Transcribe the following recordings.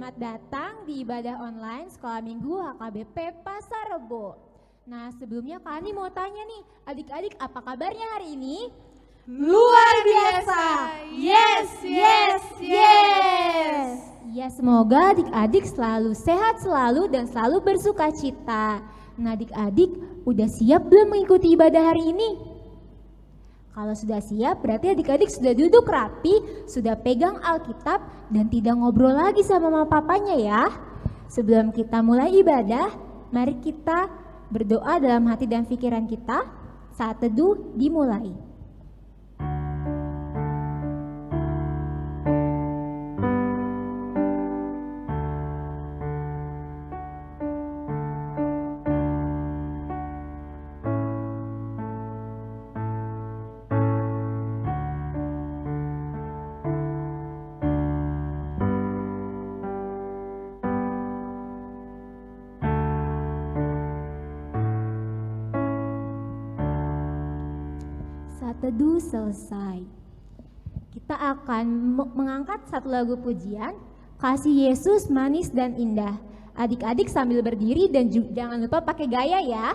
Selamat datang di ibadah online Sekolah Minggu HKBP Pasar Rebo. Nah, sebelumnya Kak Ani mau tanya nih, adik-adik apa kabarnya hari ini? Luar biasa. Yes, yes, yes. Ya, semoga adik-adik selalu sehat selalu dan selalu bersuka cita. Nah, adik-adik udah siap belum mengikuti ibadah hari ini? Kalau sudah siap, berarti adik-adik sudah duduk rapi, sudah pegang Alkitab, dan tidak ngobrol lagi sama mama papanya ya. Sebelum kita mulai ibadah, mari kita berdoa dalam hati dan pikiran kita. Saat teduh dimulai. Teduh selesai. Kita akan mengangkat satu lagu pujian, Kasih Yesus Manis dan Indah. Adik-adik sambil berdiri dan jangan lupa pakai gaya ya.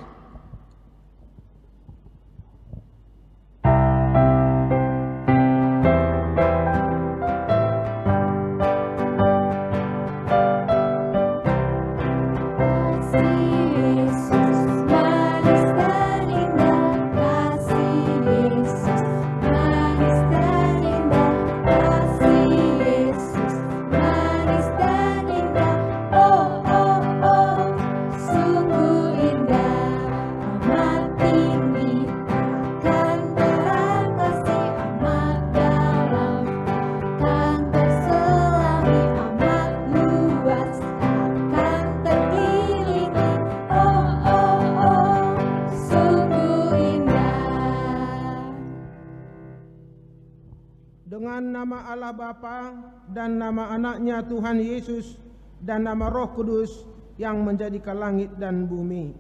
Nama Allah Bapa dan nama anaknya Tuhan Yesus dan nama Roh Kudus yang menjadikan langit dan bumi.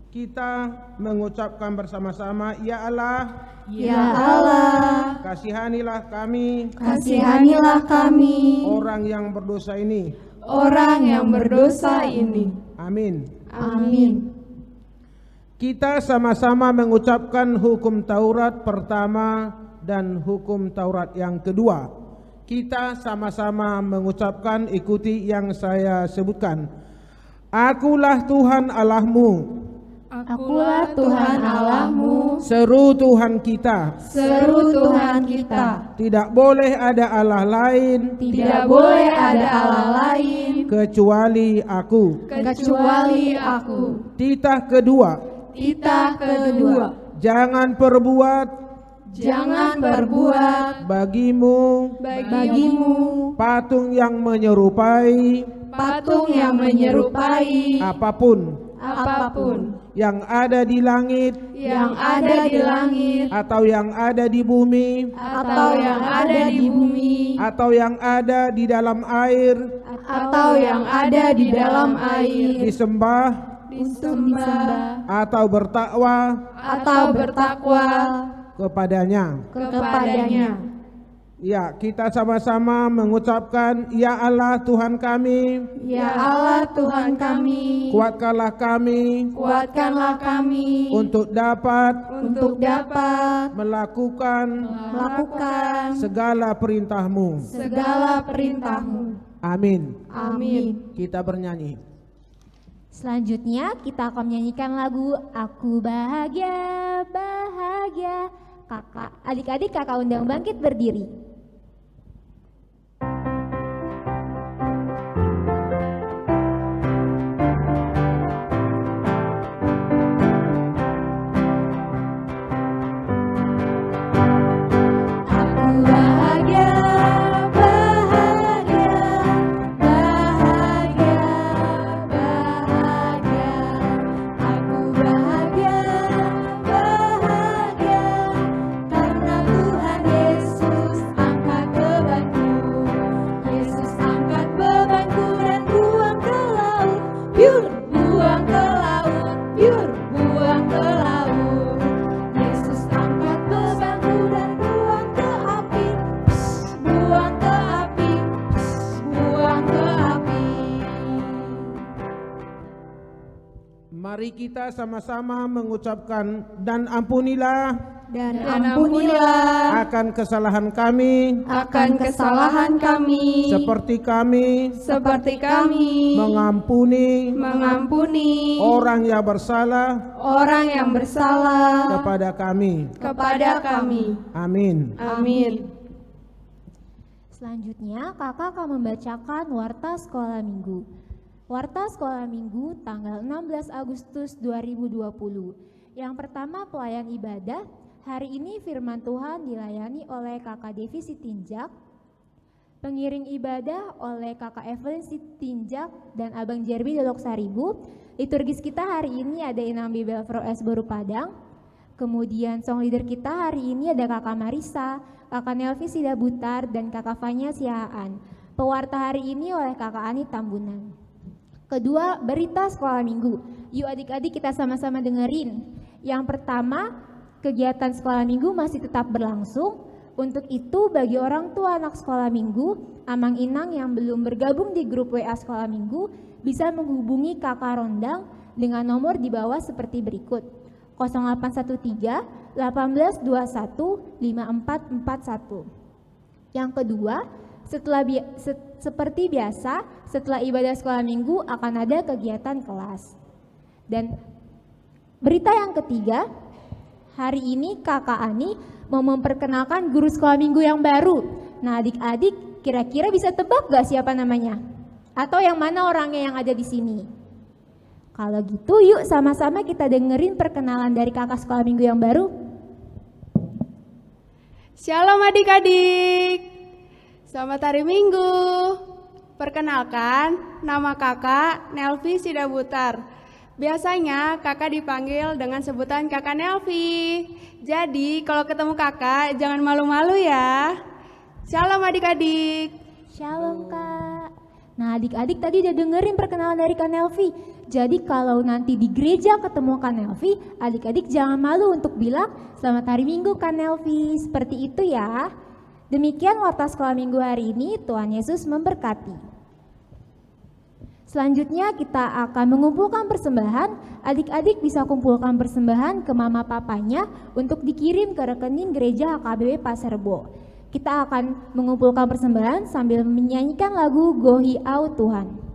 Kita mengucapkan bersama-sama, Ya Allah, Ya Allah, kasihanilah kami, kasihanilah kami, orang yang berdosa ini. orang yang berdosa ini. Amin. Amin. Kita sama-sama mengucapkan hukum Taurat pertama dan hukum Taurat yang kedua. Kita sama-sama mengucapkan, ikuti yang saya sebutkan. Akulah Tuhan Allahmu. Akulah Tuhan Allahmu, Seru Tuhan kita. seru Tuhan kita. Tidak boleh ada Allah lain Tidak boleh ada Allah lain kecuali aku. kecuali aku. Titah kedua, Titah kedua, jangan perbuat jangan berbuat bagimu bagimu patung yang menyerupai patung yang menyerupai apapun apapun yang ada di langit yang ada di langit atau yang ada di bumi atau yang ada di bumi atau yang ada di dalam air, atau yang ada di dalam air, disembah disembah atau bertakwa atau bertakwa kepadanya. kepadanya. Ya, kita sama-sama mengucapkan, Ya Allah Tuhan kami, Ya Allah Tuhan kami, kuatkanlah kami kuatkanlah kami untuk dapat melakukan segala perintah-Mu. segala perintah-Mu. Amin. Amin. Kita bernyanyi. Selanjutnya kita akan menyanyikan lagu Aku Bahagia, Bahagia. Adik-adik kakak undang bangkit berdiri. Aku bahagia, bahagia, bahagia, bahagia. Aku bahagia, bahagia, karena Tuhan Yesus Mari kita sama-sama mengucapkan dan ampunilah dan ampunilah akan kesalahan kami seperti kami mengampuni orang yang bersalah kepada kami. Amin. Selanjutnya, kakak akan membacakan Warta Sekolah Minggu. Warta Sekolah Minggu tanggal 16 Agustus 2020. Yang pertama, pelayan ibadah. Hari ini firman Tuhan dilayani oleh kakak Devi Sitinjak, pengiring ibadah oleh kakak Evelyn Sitinjak dan abang Jerby Dolok Saribu. Liturgis kita hari ini ada Inang Bibel Fro S Baru Padang. Kemudian song leader kita hari ini ada kakak Marisa, kakak Nelvi Sidabutar, dan kakak Fanya Sihaan. Pewarta hari ini oleh kakak Ani Tambunan. Kedua, berita sekolah minggu. Yuk adik-adik kita sama-sama dengerin. Yang pertama, kegiatan sekolah minggu masih tetap berlangsung. Untuk itu bagi orang tua anak sekolah minggu, Amang Inang yang belum bergabung di grup WA sekolah minggu bisa menghubungi kakak Rondang dengan nomor di bawah seperti berikut: 0813 1821 5441. Yang kedua, seperti biasa, setelah ibadah sekolah minggu akan ada kegiatan kelas. Dan berita yang ketiga, hari ini kakak Ani mau memperkenalkan guru sekolah minggu yang baru. Nah adik-adik kira-kira bisa tebak gak siapa namanya? Atau yang mana orangnya yang ada di sini? Kalau gitu yuk sama-sama kita dengerin perkenalan dari kakak sekolah minggu yang baru. Shalom adik-adik. Selamat hari Minggu. Perkenalkan, nama kakak Nelvi Sidabutar. Biasanya kakak dipanggil dengan sebutan kakak Nelvi. Jadi kalau ketemu kakak jangan malu-malu ya. Shalom adik-adik. Shalom kak. Nah adik-adik tadi udah dengerin perkenalan dari Kak Nelvi. Jadi kalau nanti di gereja ketemu Kak Nelvi, adik-adik jangan malu untuk bilang selamat hari Minggu Kak Nelvi. Seperti itu ya. Demikian warta sekolah minggu hari ini. Tuhan Yesus memberkati. Selanjutnya kita akan mengumpulkan persembahan. Adik-adik bisa kumpulkan persembahan ke mama papanya untuk dikirim ke rekening gereja HKBP Pasarbo. Kita akan mengumpulkan persembahan sambil menyanyikan lagu Gohi Au Tuhan.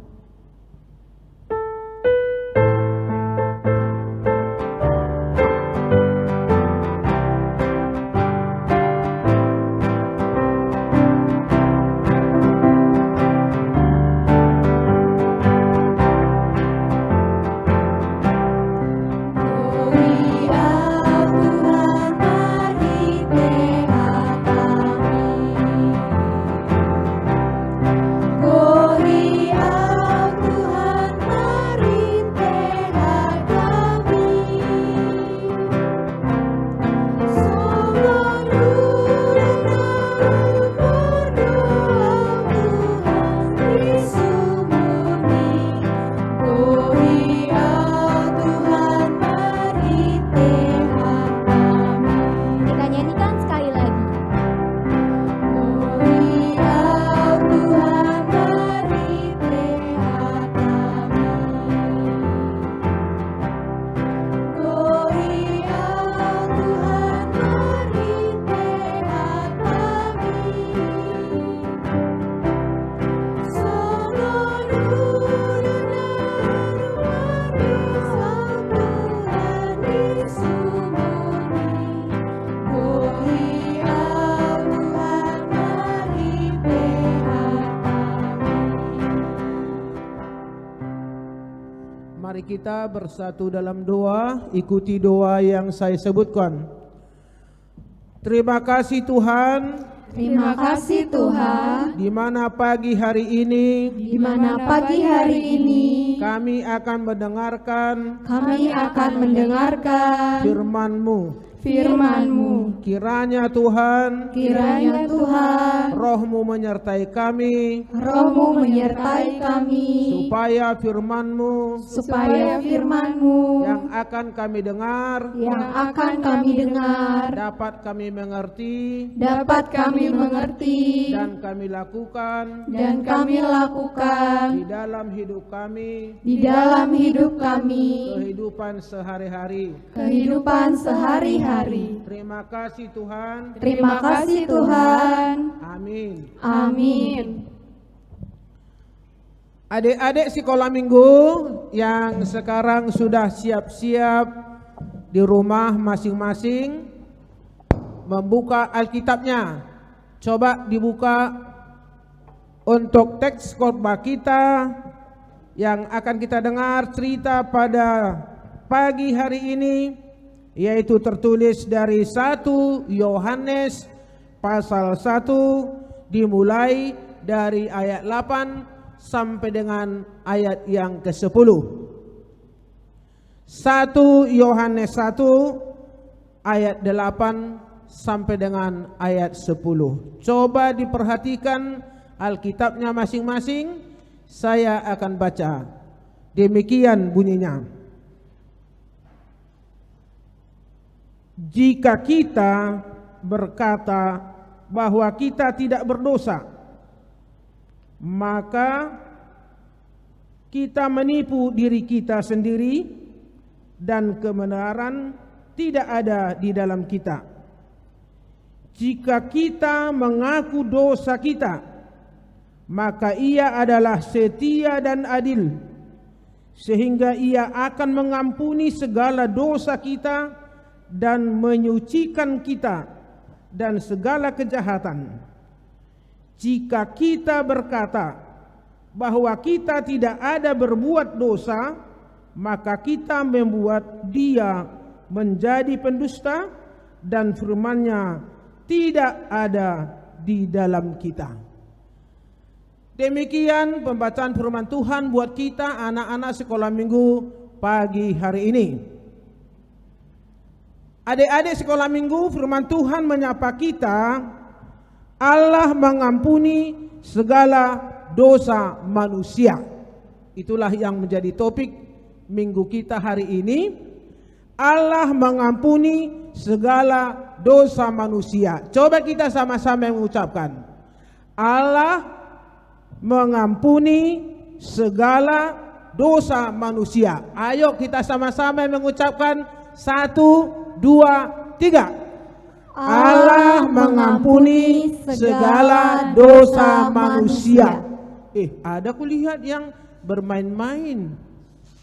Mari kita bersatu dalam doa, ikuti doa yang saya sebutkan. Terima kasih Tuhan. Terima kasih Tuhan. Di mana pagi hari ini kami akan mendengarkan firman-Mu firman-Mu. Kiranya Tuhan, Kiranya Tuhan, Roh-Mu menyertai kami, Roh-Mu menyertai kami, supaya firman-Mu supaya firman-Mu yang akan kami dengar yang akan kami dengar dapat kami mengerti dapat kami mengerti dan kami lakukan dan kami lakukan di dalam hidup kami, di dalam hidup kami, kehidupan sehari-hari. kehidupan sehari-hari. Terima kasih Tuhan. Terima kasih Tuhan. Amin. Amin. Adik-adik sekolah minggu yang sekarang sudah siap-siap di rumah masing-masing membuka Alkitabnya. Coba dibuka untuk teks khotbah kita yang akan kita dengar cerita pada pagi hari ini, yaitu tertulis dari 1 Yohanes pasal 1 dimulai dari ayat 8 sampai dengan ayat yang ke-10. 1 Yohanes 1 ayat 8 sampai dengan ayat 10. Coba diperhatikan Alkitabnya masing-masing. Saya akan baca. Demikian bunyinya. Jika kita berkata bahwa kita tidak berdosa, maka kita menipu diri kita sendiri dan kebenaran tidak ada di dalam kita. Jika kita mengaku dosa kita, maka Ia adalah setia dan adil, sehingga Ia akan mengampuni segala dosa kita dan menyucikan kita dan segala kejahatan. Jika kita berkata bahwa kita tidak ada berbuat dosa, maka kita membuat Dia menjadi pendusta dan firman-Nya tidak ada di dalam kita. Demikian pembacaan firman Tuhan buat kita anak-anak sekolah minggu pagi hari ini. Adik-adik sekolah minggu, firman Tuhan menyapa kita, Allah mengampuni segala dosa manusia. Itulah yang menjadi topik minggu kita hari ini. Allah mengampuni segala dosa manusia. Coba kita sama-sama mengucapkan, Allah mengampuni segala dosa manusia. Ayo kita sama-sama mengucapkan 1, 2, 3. Allah mengampuni segala dosa manusia. Ada kulihat yang bermain-main,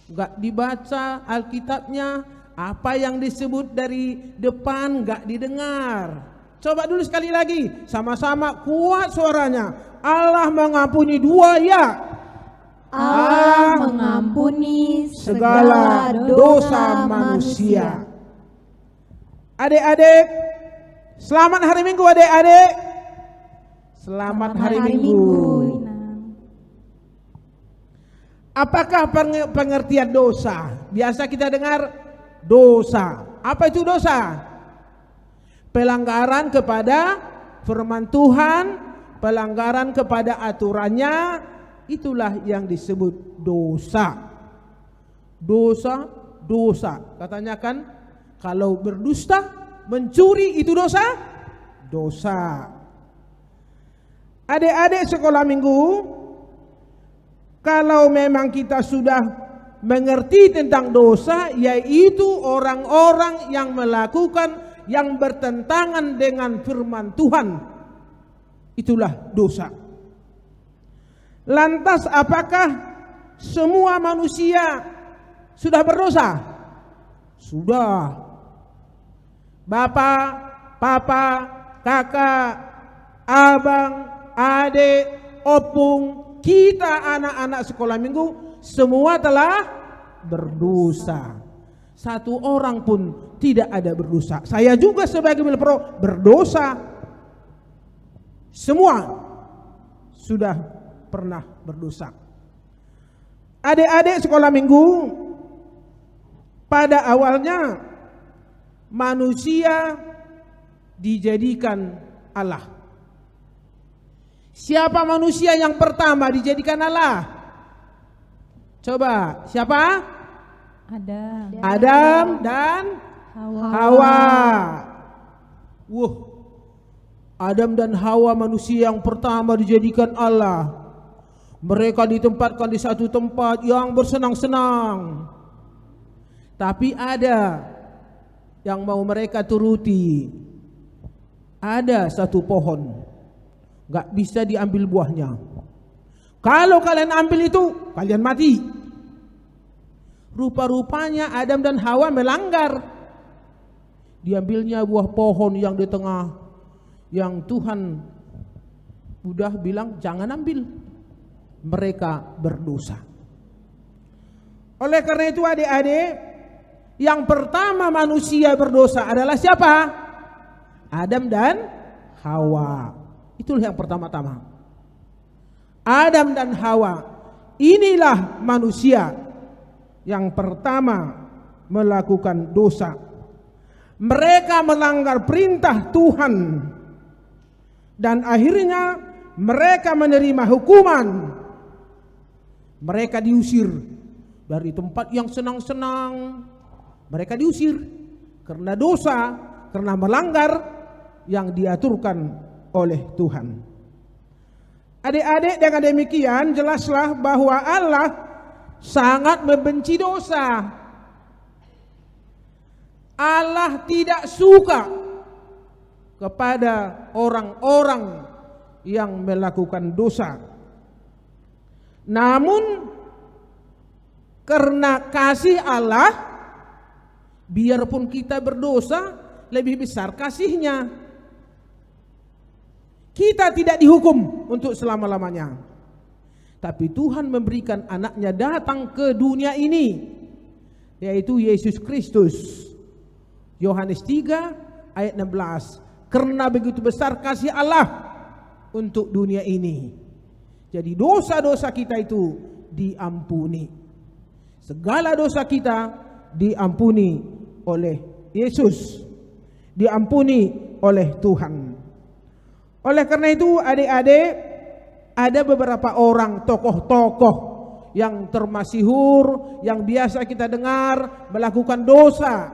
gak dibaca Alkitabnya, apa yang disebut dari depan gak didengar. Coba dulu sekali lagi, sama-sama kuat suaranya. Allah mengampuni 2 ya. Allah mengampuni segala dosa manusia. Adik-adik, selamat hari Minggu adik-adik. Selamat hari Minggu. Apakah pengertian dosa? Biasa kita dengar dosa. Apa itu dosa? Pelanggaran kepada firman Tuhan, pelanggaran kepada aturannya, itulah yang disebut dosa. Dosa, dosa. Katanya kan, kalau berdusta, mencuri itu dosa? Dosa. Adik-adik sekolah minggu, kalau memang kita sudah mengerti tentang dosa, yaitu orang-orang yang melakukan yang bertentangan dengan firman Tuhan, itulah dosa. Lantas apakah semua manusia sudah berdosa? Sudah. Bapak, papa, kakak, abang, adik, opung, kita anak-anak sekolah minggu semua telah berdosa. Satu orang pun tidak ada berdosa. Saya juga sebagai milpro berdosa. Semua sudah pernah berdosa. Adik-adik sekolah minggu, pada awalnya manusia dijadikan Allah. Siapa manusia yang pertama dijadikan Allah? Coba, siapa? Adam dan Hawa. Adam dan Hawa manusia yang pertama dijadikan Allah. Mereka ditempatkan di satu tempat yang bersenang-senang. Tapi ada yang mau mereka turuti. Ada satu pohon, gak bisa diambil buahnya. Kalau kalian ambil itu, kalian mati. Rupa-rupanya Adam dan Hawa melanggar. Diambilnya buah pohon yang di tengah, yang Tuhan udah bilang jangan ambil. Mereka berdosa. Oleh karena itu adik-adik, yang pertama manusia berdosa adalah siapa? Adam dan Hawa. Itulah yang pertama-tama. Adam dan Hawa, inilah manusia yang pertama melakukan dosa. Mereka melanggar perintah Tuhan dan akhirnya mereka menerima hukuman. Mereka diusir dari tempat yang senang-senang. Mereka diusir karena dosa, karena melanggar yang diaturkan oleh Tuhan. Adik-adik, dengan demikian jelaslah bahwa Allah sangat membenci dosa. Allah tidak suka kepada orang-orang yang melakukan dosa. Namun karena kasih Allah, biarpun kita berdosa, lebih besar kasihnya. Kita tidak dihukum untuk selama-lamanya. Tapi Tuhan memberikan anaknya datang ke dunia ini, yaitu Yesus Kristus. Yohanes 3 ayat 16. Karena begitu besar kasih Allah untuk dunia ini. Jadi dosa-dosa kita itu diampuni. Segala dosa kita diampuni oleh Yesus. Diampuni oleh Tuhan. Oleh karena itu adik-adik, ada beberapa orang tokoh-tokoh yang termasyhur, yang biasa kita dengar melakukan dosa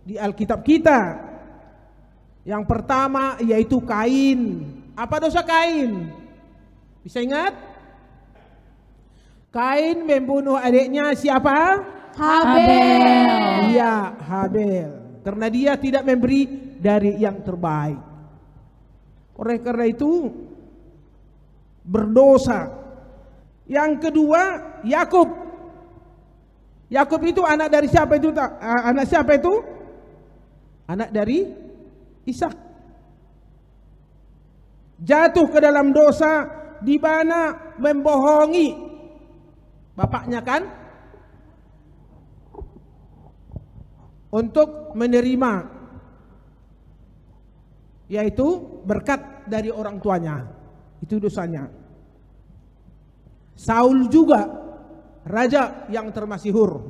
di Alkitab kita. Yang pertama yaitu Kain. Apa dosa Kain? Bisa ingat? Kain membunuh adiknya siapa? Habel. Iya, Habel. Karena dia tidak memberi dari yang terbaik. Oleh karena itu berdosa. Yang kedua, Yakub. Yakub itu anak dari siapa itu? Anak siapa itu? Anak dari Ishak. Jatuh ke dalam dosa di mana membohongi bapaknya kan? Untuk menerima yaitu berkat dari orang tuanya. Itu dosanya. Saul juga raja yang termasyhur.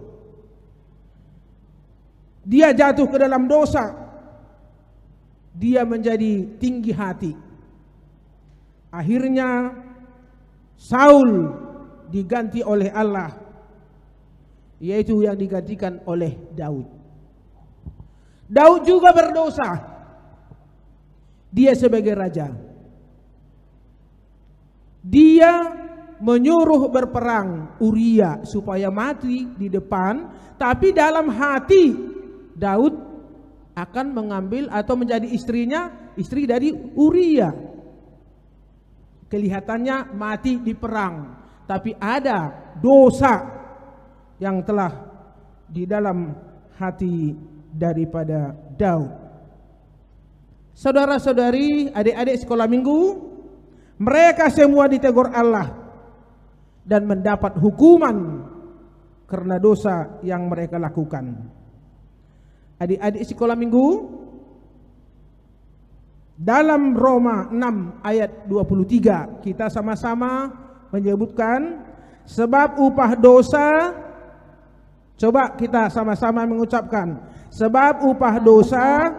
Dia jatuh ke dalam dosa. Dia menjadi tinggi hati. Akhirnya Saul diganti oleh Allah, yaitu yang digantikan oleh Daud. Daud juga berdosa. Dia sebagai raja, dia menyuruh berperang Uria supaya mati di depan, tapi dalam hati Daud akan mengambil atau menjadi istri dari Uria. Kelihatannya mati di perang, tapi ada dosa yang telah di dalam hati daripada Daud. Saudara-saudari, adik-adik sekolah minggu, mereka semua ditegur Allah dan mendapat hukuman karena dosa yang mereka lakukan. Adik-adik sekolah minggu, dalam Roma 6 ayat 23 kita sama-sama menyebutkan, sebab upah dosa, coba kita sama-sama mengucapkan, Sebab upah dosa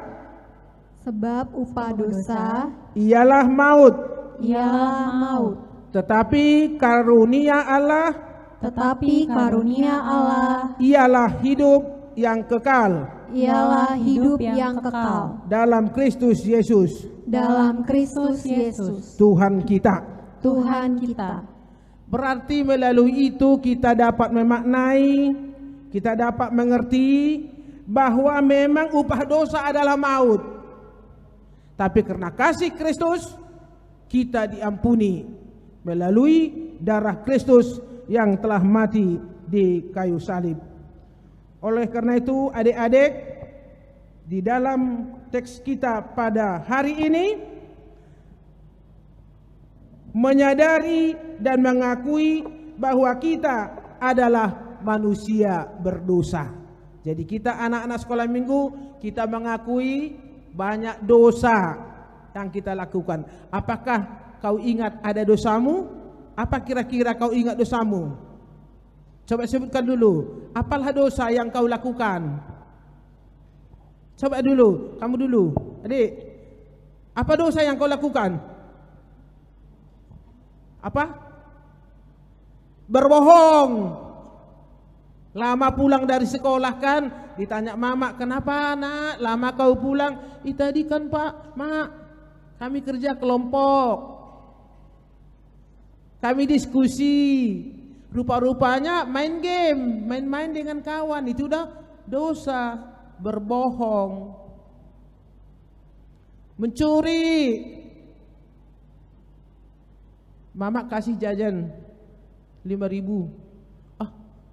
Sebab upah dosa ialah maut, ialah maut, tetapi karunia Allah tetapi karunia Allah ialah hidup yang kekal ialah hidup yang kekal dalam Kristus Yesus dalam Kristus Yesus Tuhan kita. Tuhan kita. Berarti melalui itu kita dapat memaknai, kita dapat mengerti bahwa memang upah dosa adalah maut. Tapi karena kasih Kristus kita diampuni melalui darah Kristus yang telah mati di kayu salib. Oleh karena itu adik-adik, di dalam teks kita pada hari ini menyadari dan mengakui bahwa kita adalah manusia berdosa. Jadi kita anak-anak sekolah minggu, kita mengakui banyak dosa yang kita lakukan. Apakah kau ingat ada dosamu? Apa kira-kira kau ingat dosamu? Coba sebutkan dulu, apalah dosa yang kau lakukan? Coba dulu, kamu dulu, adik. Apa dosa yang kau lakukan? Apa? Berbohong. Lama pulang dari sekolah kan, ditanya mama, kenapa nak lama kau pulang? Tadi kan pak, mak, kami kerja kelompok, kami diskusi, rupa-rupanya main game, main-main dengan kawan, itu udah dosa. Berbohong, mencuri, mama kasih jajan 5.000.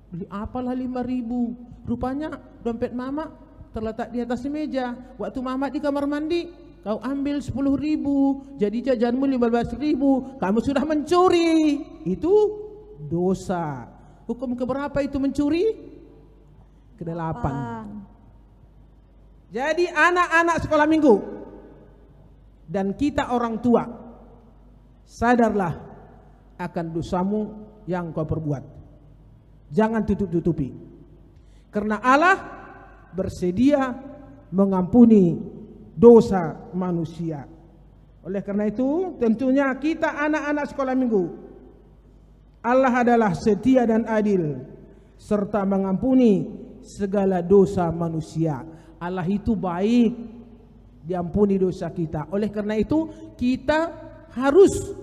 Beli apalah 5.000? Rupanya dompet mama terletak di atas meja. Waktu mama di kamar mandi, kau ambil 10.000, jadi jajanmu 15.000. Kamu sudah mencuri. Itu dosa. Hukum keberapa itu mencuri? Ke-8. Jadi anak-anak sekolah minggu dan kita orang tua, sadarlah akan dosamu yang kau perbuat. Jangan tutup-tutupi. Karena Allah bersedia mengampuni dosa manusia. Oleh karena itu, tentunya kita anak-anak sekolah minggu, Allah adalah setia dan adil serta mengampuni segala dosa manusia. Allah itu baik, diampuni dosa kita. Oleh karena itu, kita harus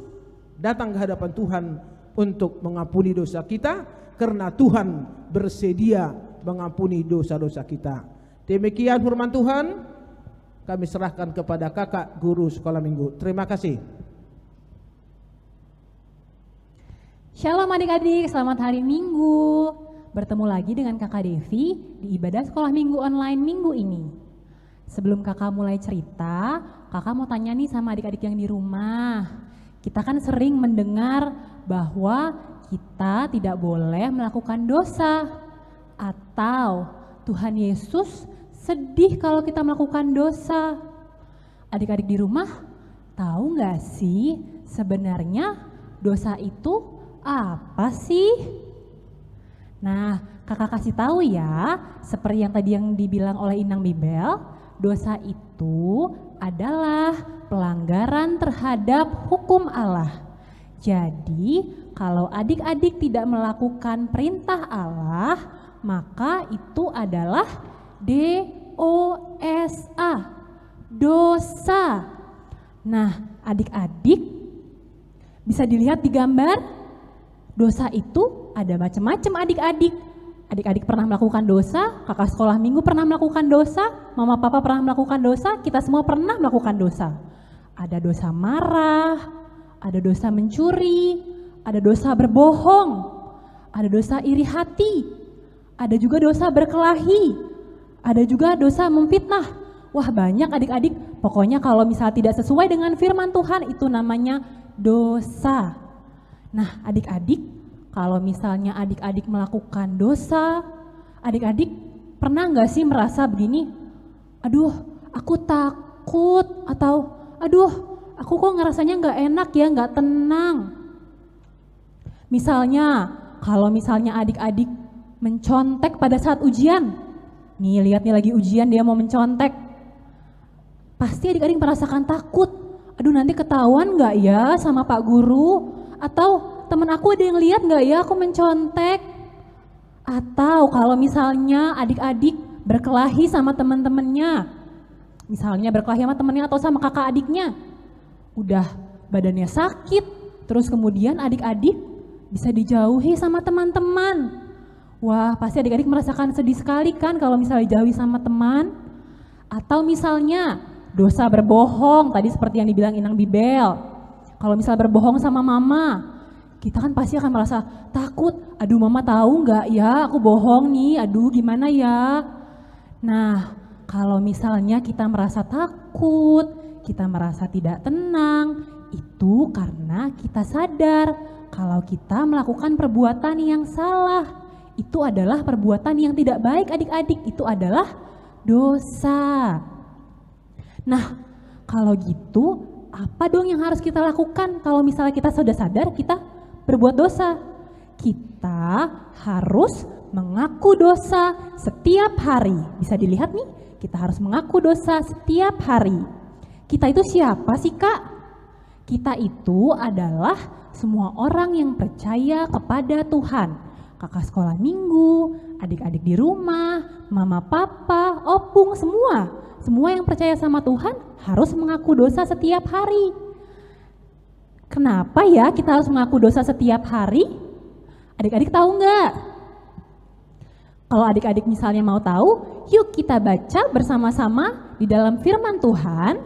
datang ke hadapan Tuhan untuk mengampuni dosa kita, karena Tuhan bersedia mengampuni dosa-dosa kita. Demikian firman Tuhan, kami serahkan kepada kakak guru sekolah minggu. Terima kasih. Shalom adik-adik, selamat hari Minggu. Bertemu lagi dengan kakak Devi di ibadah sekolah minggu online minggu ini. Sebelum kakak mulai cerita, kakak mau tanya nih sama adik-adik yang di rumah. Kita kan sering mendengar bahwa kita tidak boleh melakukan dosa, atau Tuhan Yesus sedih kalau kita melakukan dosa. Adik-adik di rumah tahu gak sih sebenarnya dosa itu apa sih? Nah, kakak kasih tahu ya, seperti yang tadi yang dibilang oleh Inang Bibel, dosa itu adalah pelanggaran terhadap hukum Allah. Jadi, kalau adik-adik tidak melakukan perintah Allah, maka itu adalah DOSA, dosa. Nah, adik-adik bisa dilihat di gambar, dosa itu ada macam-macam adik-adik. Adik-adik pernah melakukan dosa, kakak sekolah minggu pernah melakukan dosa, mama papa pernah melakukan dosa, kita semua pernah melakukan dosa. Ada dosa marah, ada dosa mencuri, ada dosa berbohong, ada dosa iri hati, ada juga dosa berkelahi, ada juga dosa memfitnah. Wah, banyak adik-adik, pokoknya kalau misalnya tidak sesuai dengan firman Tuhan itu namanya dosa. Nah, adik-adik, kalau misalnya adik-adik melakukan dosa, adik-adik pernah nggak sih merasa begini, aduh aku takut, atau aduh aku kok ngerasanya nggak enak ya, nggak tenang. Misalnya, kalau misalnya adik-adik mencontek pada saat ujian, Nih lihat nih lagi ujian dia mau mencontek. Pasti adik-adik merasakan takut. Aduh nanti ketahuan gak ya sama Pak Guru? Atau temen aku ada yang lihat gak ya aku mencontek? Atau kalau misalnya adik-adik berkelahi sama teman-temannya, misalnya berkelahi sama temennya atau sama kakak adiknya, udah badannya sakit, terus kemudian adik-adik bisa dijauhi sama teman-teman. Wah pasti adik-adik merasakan sedih sekali kan kalau misalnya dijauhi sama teman. Atau misalnya dosa berbohong, tadi seperti yang dibilang Inang Bibel. Kalau misalnya berbohong sama mama, kita kan pasti akan merasa takut. Aduh mama tahu nggak ya aku bohong nih, aduh gimana ya. Nah kalau misalnya kita merasa takut, kita merasa tidak tenang, itu karena kita sadar kalau kita melakukan perbuatan yang salah. Itu adalah perbuatan yang tidak baik adik-adik, itu adalah dosa. Nah kalau gitu apa dong yang harus kita lakukan kalau misalnya kita sudah sadar kita berbuat dosa? Kita harus mengaku dosa setiap hari. Bisa dilihat nih, kita harus mengaku dosa setiap hari. Kita itu siapa sih Kak? Kita itu adalah semua orang yang percaya kepada Tuhan. Kakak sekolah minggu, adik-adik di rumah, mama papa, opung, semua yang percaya sama Tuhan harus mengaku dosa setiap hari. Kenapa ya kita harus mengaku dosa setiap hari? Adik-adik tahu nggak? Kalau adik-adik misalnya mau tahu, yuk kita baca bersama-sama di dalam firman Tuhan.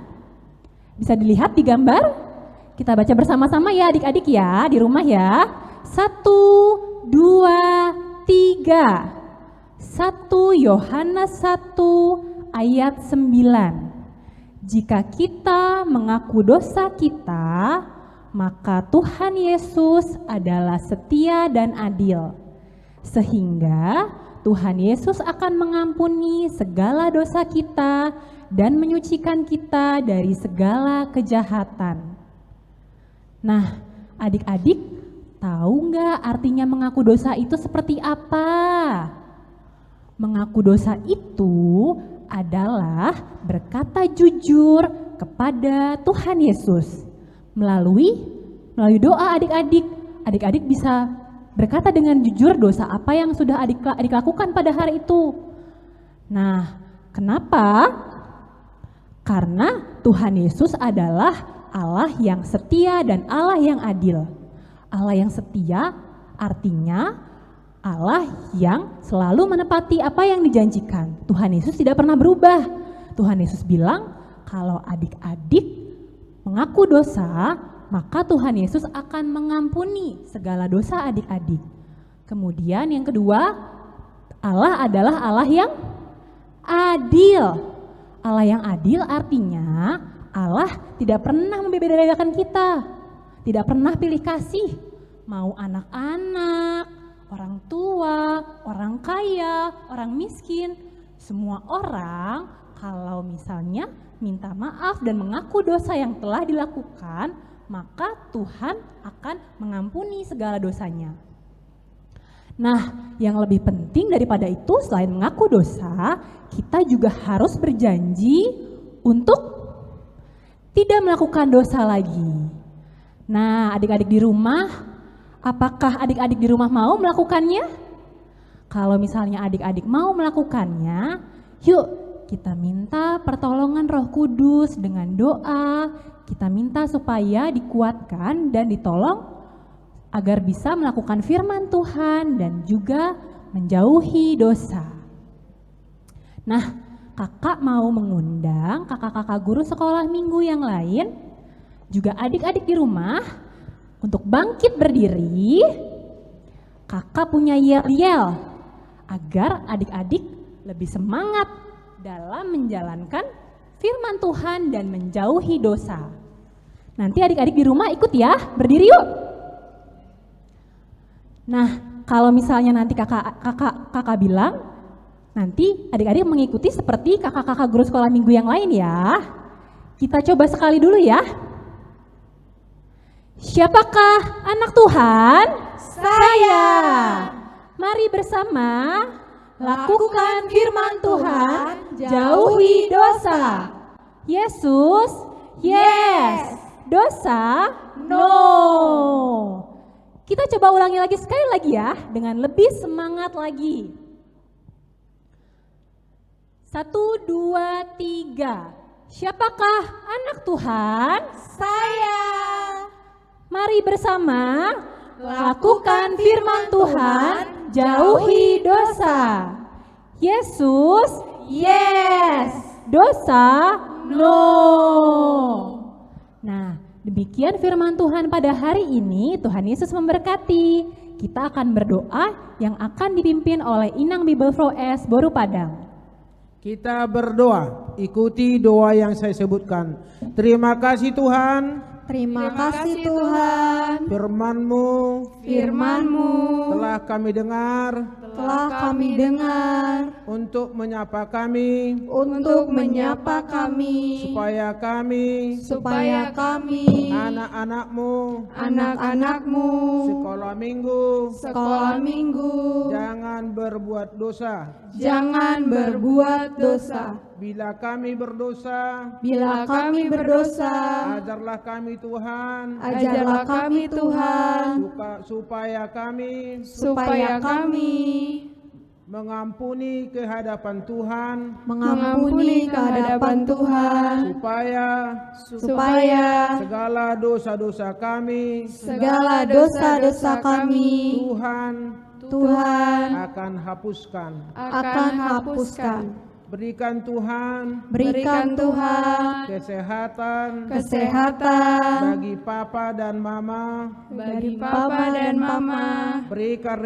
Bisa dilihat di gambar? Kita baca bersama-sama ya adik-adik ya, di rumah ya. 1, 2, 3. 1 Yohanes 1 ayat 9. Jika kita mengaku dosa kita, maka Tuhan Yesus adalah setia dan adil. Sehingga Tuhan Yesus akan mengampuni segala dosa kita dan menyucikan kita dari segala kejahatan. Nah, adik-adik tahu nggak artinya mengaku dosa itu seperti apa? Mengaku dosa itu adalah berkata jujur kepada Tuhan Yesus. Melalui doa adik-adik. Adik-adik bisa berkata dengan jujur dosa apa yang sudah adik lakukan pada hari itu. Nah, kenapa? Karena Tuhan Yesus adalah Allah yang setia dan Allah yang adil. Allah yang setia artinya Allah yang selalu menepati apa yang dijanjikan. Tuhan Yesus tidak pernah berubah. Tuhan Yesus bilang kalau adik-adik mengaku dosa, maka Tuhan Yesus akan mengampuni segala dosa adik-adik. Kemudian yang kedua, Allah adalah Allah yang adil. Allah yang adil artinya Allah tidak pernah membeda-bedakan kita. Tidak pernah pilih kasih, mau anak-anak, orang tua, orang kaya, orang miskin, semua orang kalau misalnya minta maaf dan mengaku dosa yang telah dilakukan, maka Tuhan akan mengampuni segala dosanya. Nah, yang lebih penting daripada itu selain mengaku dosa, kita juga harus berjanji untuk tidak melakukan dosa lagi. Nah, adik-adik di rumah, apakah adik-adik di rumah mau melakukannya? Kalau misalnya adik-adik mau melakukannya, yuk kita minta pertolongan Roh Kudus dengan doa. Kita minta supaya dikuatkan dan ditolong agar bisa melakukan firman Tuhan dan juga menjauhi dosa. Nah, kakak mau mengundang kakak-kakak guru sekolah minggu yang lain, juga adik-adik di rumah untuk bangkit berdiri. Kakak punya yel-yel agar adik-adik lebih semangat dalam menjalankan firman Tuhan dan menjauhi dosa. Nanti adik-adik di rumah ikut ya, berdiri yuk. Nah, kalau misalnya nanti kakak bilang, nanti adik-adik mengikuti seperti kakak-kakak guru sekolah minggu yang lain ya. Kita coba sekali dulu ya. Siapakah anak Tuhan? Saya. Mari bersama lakukan firman Tuhan, jauhi dosa. Yesus, yes. Dosa, no. Kita coba ulangi lagi sekali lagi ya, dengan lebih semangat lagi. 1, 2, 3. Siapakah anak Tuhan? Saya. Mari bersama lakukan firman Tuhan, jauhi dosa. Yesus, yes. Dosa, no. Nah, demikian firman Tuhan pada hari ini. Tuhan Yesus memberkati. Kita akan berdoa yang akan dipimpin oleh Inang Bible Flow S Boru Padang. Kita berdoa, ikuti doa yang saya sebutkan. Terima kasih Tuhan, Terima kasih Tuhan, firman-Mu firman-Mu telah kami dengar telah kami dengar untuk menyapa kami, untuk menyapa kami, supaya kami anak-anak-Mu anak-anak-Mu sekolah minggu jangan berbuat dosa. jangan berbuat dosa. Bila kami berdosa, Bila kami berdosa, ajarlah kami Tuhan, ajarlah kami Tuhan, supaya kami mengampuni kehadapan Tuhan, mengampuni kehadapan Tuhan, supaya segala dosa-dosa kami segala dosa-dosa kami Tuhan akan hapuskan. hapuskan. Berikan Tuhan kesehatan bagi papa dan mama, bagi papa dan mama, berikan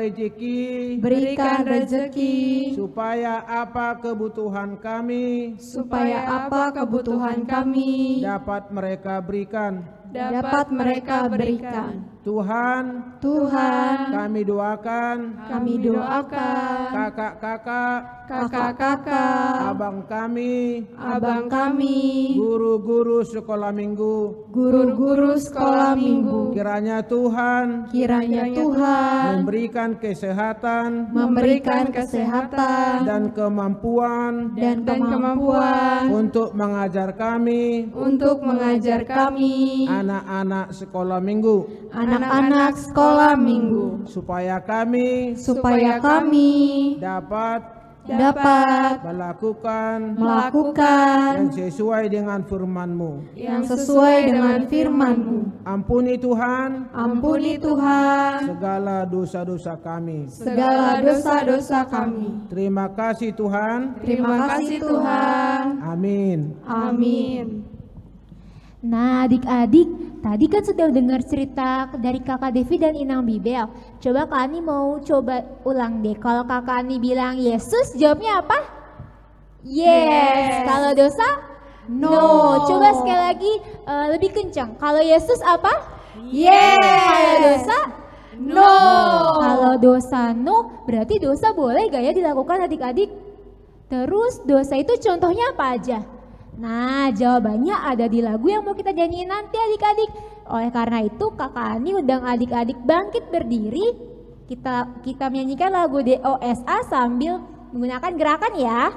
rezeki supaya apa kebutuhan kami dapat mereka berikan. Tuhan, kami doakan kakak-kakak, abang kami, guru-guru sekolah minggu, kiranya Tuhan memberikan kesehatan dan kemampuan untuk mengajar kami anak-anak sekolah minggu, supaya kami dapat melakukan yang sesuai dengan firman-Mu. Ampuni Tuhan segala dosa-dosa kami. Terima kasih Tuhan. Amin. Nah adik-adik, tadi kan sudah dengar cerita dari Kakak Devi dan Inang Bibel. Coba Kak Ani mau coba ulang deh. Kalau Kakak Ani bilang Yesus, jawabnya apa? Yes. Kalau dosa? No. Coba sekali lagi lebih kencang. Kalau Yesus apa? Yes. Kalau dosa? No. Kalau dosa no, berarti dosa boleh gak ya dilakukan adik-adik? Terus dosa itu contohnya apa aja? Nah, jawabannya ada di lagu yang mau kita nyanyiin nanti adik-adik. Oleh karena itu, Kakak Ani undang adik-adik bangkit berdiri. Kita menyanyikan lagu DOSA sambil menggunakan gerakan ya.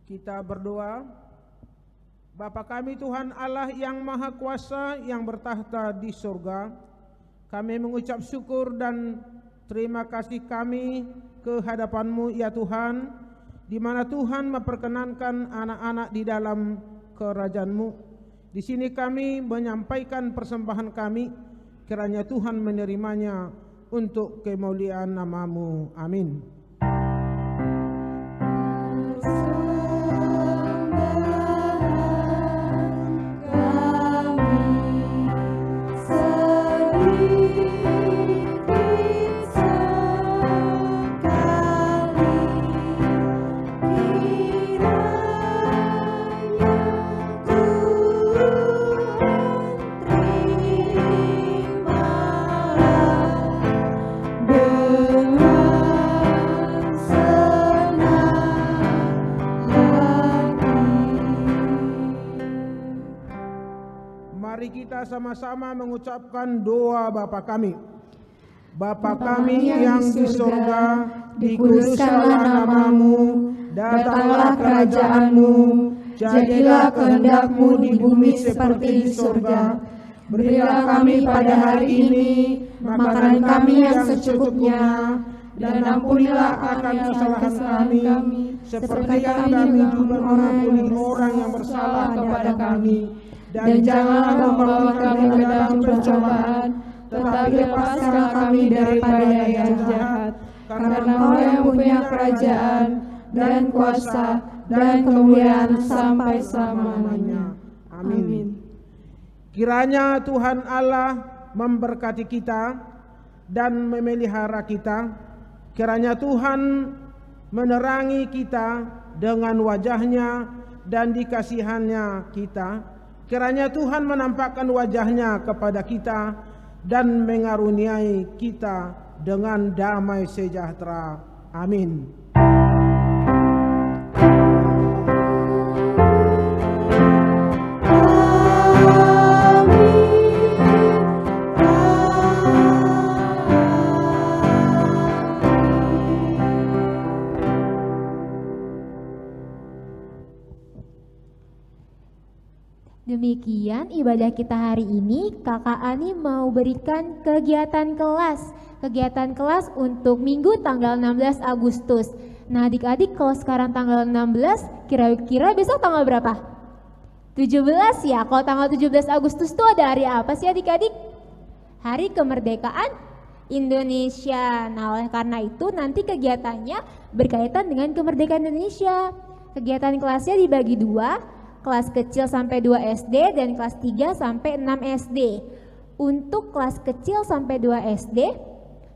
Kita berdoa. Bapa kami Tuhan Allah yang Maha Kuasa yang bertahta di surga, kami mengucap syukur dan terima kasih kami ke hadapan-Mu ya Tuhan, di mana Tuhan memperkenankan anak-anak di dalam kerajaan-Mu. Di sini kami menyampaikan persembahan kami, kiranya Tuhan menerimanya untuk kemuliaan nama-Mu. Amin. Mari kita sama-sama mengucapkan doa Bapa kami. Bapa kami yang di surga, dikuduskanlah nama-Mu, datanglah kerajaan-Mu, jadilah kehendak-Mu di bumi seperti di surga. Berilah kami pada hari ini makanan kami yang secukupnya, dan ampunilah akan kesalahan kami, seperti kami juga mengampuni orang yang bersalah kepada kami. Dan janganlah membawa kami ke dalam pencobaan, tetapi lepaskanlah kami daripada yang jahat. Karena Engkau yang punya kerajaan dan kuasa dan kemuliaan sampai selama-lamanya. Amin. Kiranya Tuhan Allah memberkati kita dan memelihara kita. Kiranya Tuhan menerangi kita dengan wajah-Nya dan dikasihannya kita. Kiranya Tuhan menampakkan wajah-Nya kepada kita dan mengaruniai kita dengan damai sejahtera. Amin. Demikian ibadah kita hari ini. Kakak Ani mau berikan kegiatan kelas untuk Minggu tanggal 16 Agustus. Nah adik-adik, kalau sekarang tanggal 16, kira-kira besok tanggal berapa? 17 ya. Kalau tanggal 17 Agustus itu ada hari apa sih adik-adik? Hari Kemerdekaan Indonesia. Nah oleh karena itu nanti kegiatannya berkaitan dengan kemerdekaan Indonesia. Kegiatan kelasnya dibagi dua, kelas kecil sampai 2 SD dan kelas 3 sampai 6 SD. Untuk kelas kecil sampai 2 SD,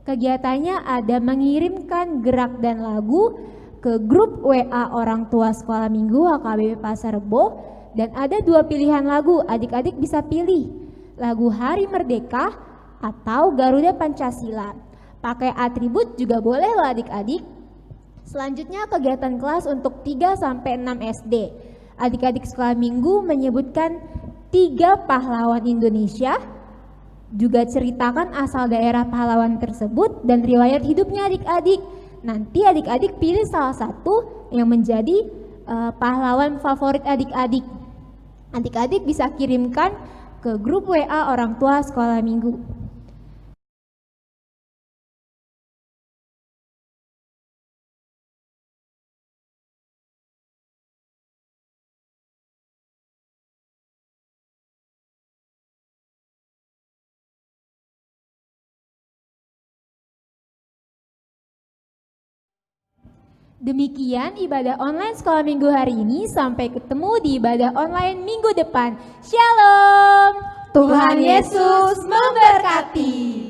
kegiatannya ada mengirimkan gerak dan lagu ke grup WA orang tua sekolah minggu HKBP Pasar Rebo, dan ada 2 pilihan lagu. Adik-adik bisa pilih lagu Hari Merdeka atau Garuda Pancasila. Pakai atribut juga boleh loh adik-adik. Selanjutnya kegiatan kelas untuk 3 sampai 6 SD. Adik-adik sekolah minggu menyebutkan 3 pahlawan Indonesia, juga ceritakan asal daerah pahlawan tersebut dan riwayat hidupnya adik-adik. Nanti adik-adik pilih salah satu yang menjadi pahlawan favorit adik-adik. Adik-adik bisa kirimkan ke grup WA orang tua sekolah minggu. Demikian ibadah online sekolah minggu hari ini. Sampai ketemu di ibadah online minggu depan. Shalom. Tuhan Yesus memberkati.